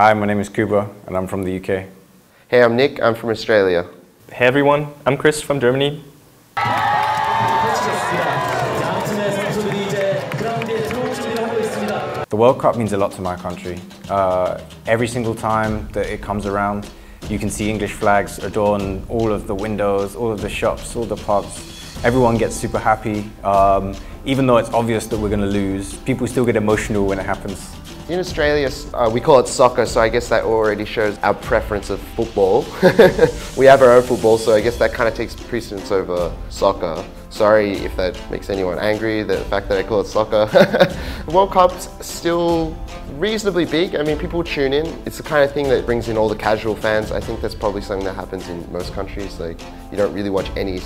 Hi, my name is Kuba and I'm from the UK. Hey, I'm Nick, I'm from Australia. Hey everyone, I'm Chris from Germany. The World Cup means a lot to my country. Every single time that it comes around, you can see English flags adorn all of the windows, all of the shops, all the pubs. Everyone gets super happy. Even though it's obvious that we're going to lose, people still get emotional when it happens. In Australia, we call it soccer, so I guess that already shows our preference of football. We have our own football, so I guess that kind of takes precedence over soccer. Sorry if that makes anyone angry, the fact that I call it soccer. The World Cup's still reasonably big. I mean, people tune in. It's the kind of thing that brings in all the casual fans. I think that's probably something that happens in most countries. Like, you don't really watch any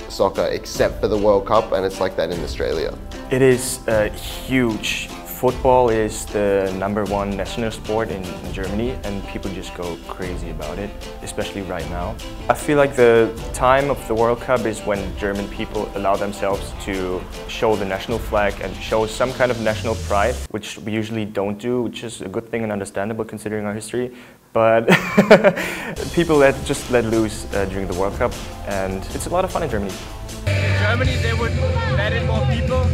soccer except for the World Cup, and it's like that in Australia. It is huge. Football is the #1 national sport in Germany, and people just go crazy about it, especially right now. I feel like the time of the World Cup is when German people allow themselves to show the national flag and show some kind of national pride, which we usually don't do, which is a good thing and understandable considering our history. But people just let loose during the World Cup, and it's a lot of fun in Germany. In Germany, they would let in more people,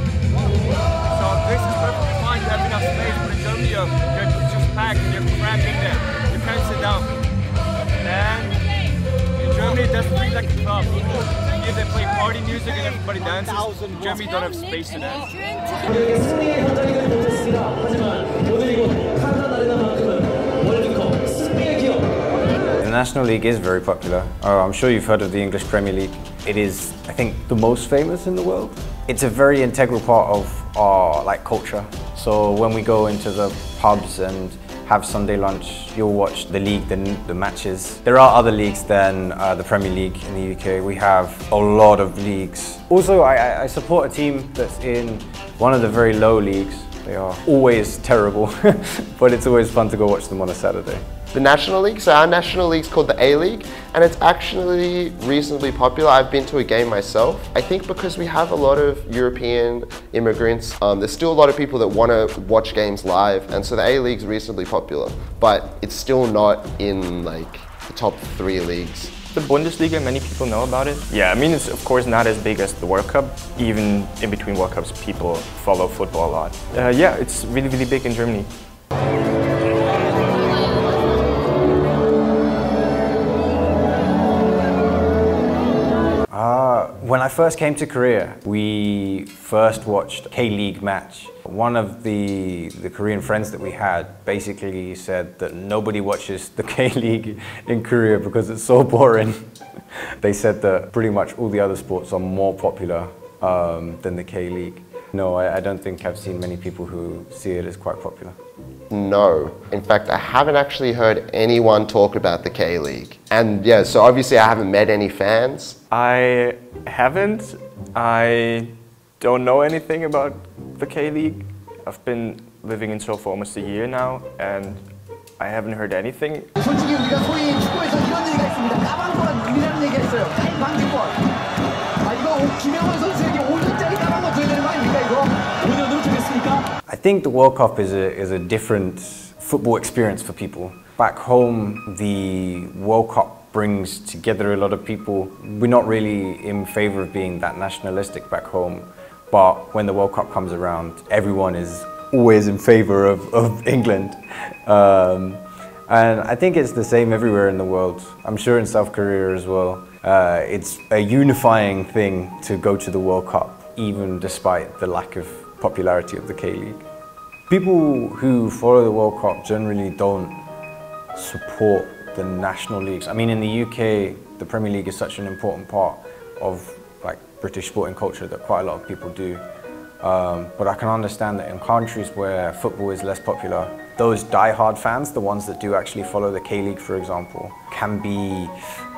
so this is perfectly fine. You have enough space, but in Germany, you're just packed and you're cramped in there. You can't sit down. And in Germany, it doesn't feel like a club. Here they play party music and everybody dances. In Germany, don't have space to dance. The National League is very popular. I'm sure you've heard of the English Premier League. It is, I think, the most famous in the world. It's a very integral part of our culture. So when we go into the pubs and have Sunday lunch, you'll watch the league, the matches. There are other leagues than the Premier League in the UK. We have a lot of leagues. Also, I support a team that's in one of the very low leagues. They are always terrible, but it's always fun to go watch them on a Saturday. The National League, so our National League's called the A-League, and it's actually reasonably popular. I've been to a game myself. I think because we have a lot of European immigrants, there's still a lot of people that want to watch games live, and so the A-League's reasonably popular, but it's still not in the top 3 leagues. The Bundesliga, many people know about it. Yeah, I mean, it's of course not as big as the World Cup. Even in between World Cups, people follow football a lot. Yeah, it's really, really big in Germany. When I first came to Korea, we first watched K-League match. One of the Korean friends that we had basically said that nobody watches the K-League in Korea because it's so boring. They said that pretty much all the other sports are more popular than the K-League. No, I don't think I've seen many people who see it as quite popular. No. In fact, I haven't actually heard anyone talk about the K-League. And yeah, so obviously I haven't met any fans. I haven't. I don't know anything about the K-League. I've been living in Seoul for almost a year now, and I haven't heard anything. 솔직히 우리가 소위 축구에서 이런 얘기가 있습니다. 까방권 의미라는 얘기가 있어요. 방지권. 이거 김영원 선수에게 5년짜리 까방권 줘야 되는 거 아닙니까 이거? 5년으로 주겠습니까? I think the World Cup is a different football experience for people. Back home, the World Cup brings together a lot of people. We're not really in favor of being that nationalistic back home, but when the World Cup comes around, everyone is always in favor of England. And I think it's the same everywhere in the world. I'm sure in South Korea as well. It's a unifying thing to go to the World Cup, even despite the lack of popularity of the K-League. People who follow the World Cup generally don't support the national leagues. I mean, in the UK, the Premier League is such an important part of British sporting culture that quite a lot of people do. But I can understand that in countries where football is less popular, those die-hard fans, the ones that do actually follow the K-League, for example, can be,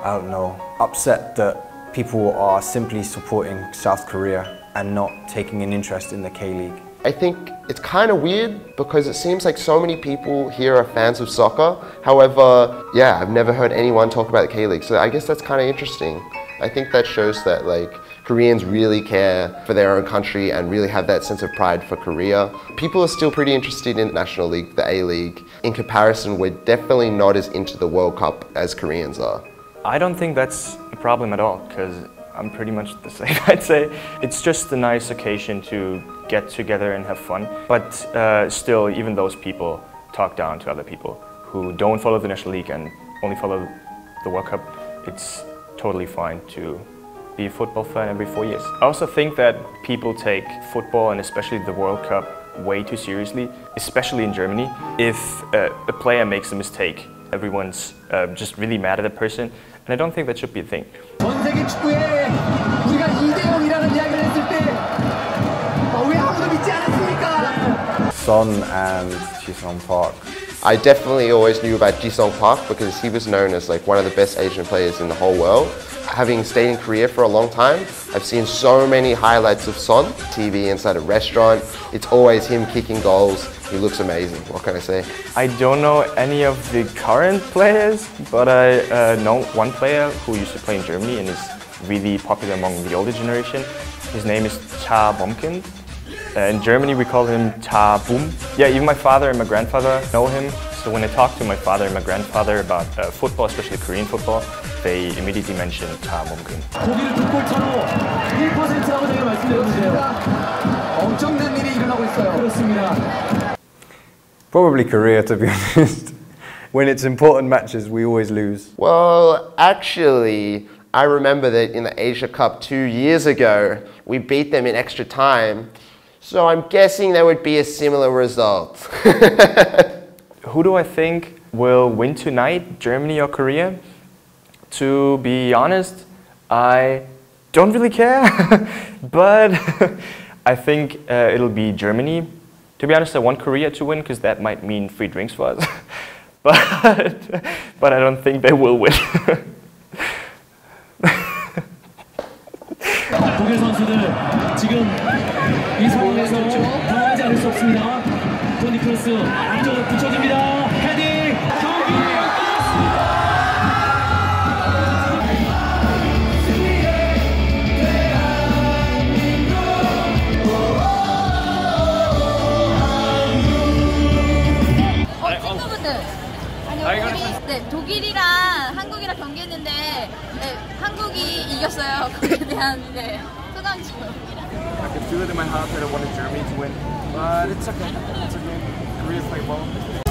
I don't know, upset that people are simply supporting South Korea and not taking an interest in the K-League. I think it's kind of weird because it seems like so many people here are fans of soccer. However, yeah, I've never heard anyone talk about the K-League, so I guess that's kind of interesting. I think that shows that Koreans really care for their own country and really have that sense of pride for Korea. People are still pretty interested in National League, the A-League. In comparison, we're definitely not as into the World Cup as Koreans are. I don't think that's a problem at all, because I'm pretty much the same, I'd say. It's just a nice occasion to get together and have fun. But still, even those people talk down to other people who don't follow the National League and only follow the World Cup. It's totally fine to be a football fan every 4 years. I also think that people take football and especially the World Cup way too seriously, especially in Germany. If a player makes a mistake, everyone's just really mad at the person, and I don't think that should be a thing. 전 세계 축구에 우리가 2대0이라는 이야기를 했을 때 왜 아무도 믿지 않았습니까? Son and Ji-sung Park. I definitely always knew about Ji-sung Park because he was known as like one of the best Asian players in the whole world. Having stayed in Korea for a long time, I've seen so many highlights of Son, TV inside a restaurant. It's always him kicking goals. He looks amazing. What can I say? I don't know any of the current players, but I know one player who used to play in Germany and is really popular among the older generation. His name is Cha Bomkin. In Germany we call him Cha Boom. Yeah, even my father and my grandfather know him. So when I talk to my father and my grandfather about football, especially Korean football, they immediately mention Cha Bomkin. 독일 두 골 차로 1%라고 제가 말씀드렸는데요. 엄청난 일이 일어나고 있어요. 그렇습니다. Probably Korea, to be honest. When it's important matches, we always lose. Well, actually, I remember that in the Asia Cup 2 years ago, we beat them in extra time. So I'm guessing there would be a similar result. Who do I think will win tonight, Germany or Korea? To be honest, I don't really care, but I think it'll be Germany. To be honest, I want Korea to win because that might mean free drinks for us. but I don't think they will win. 독일 선수들 지금 이 상황에서 당황하지 않을 수 없습니다. 토니 크로스 안쪽으로 붙여줍니다. 헤딩 경기 끝났습니다. 친구분들 아니 우리 네, 독일이랑 한국이랑 경기했는데 네, 한국이 이겼어요. 거기에 대한 네, 소감 좀. I could feel it in my heart that I wanted Germany to win, but it's okay. It's okay. Korea played well.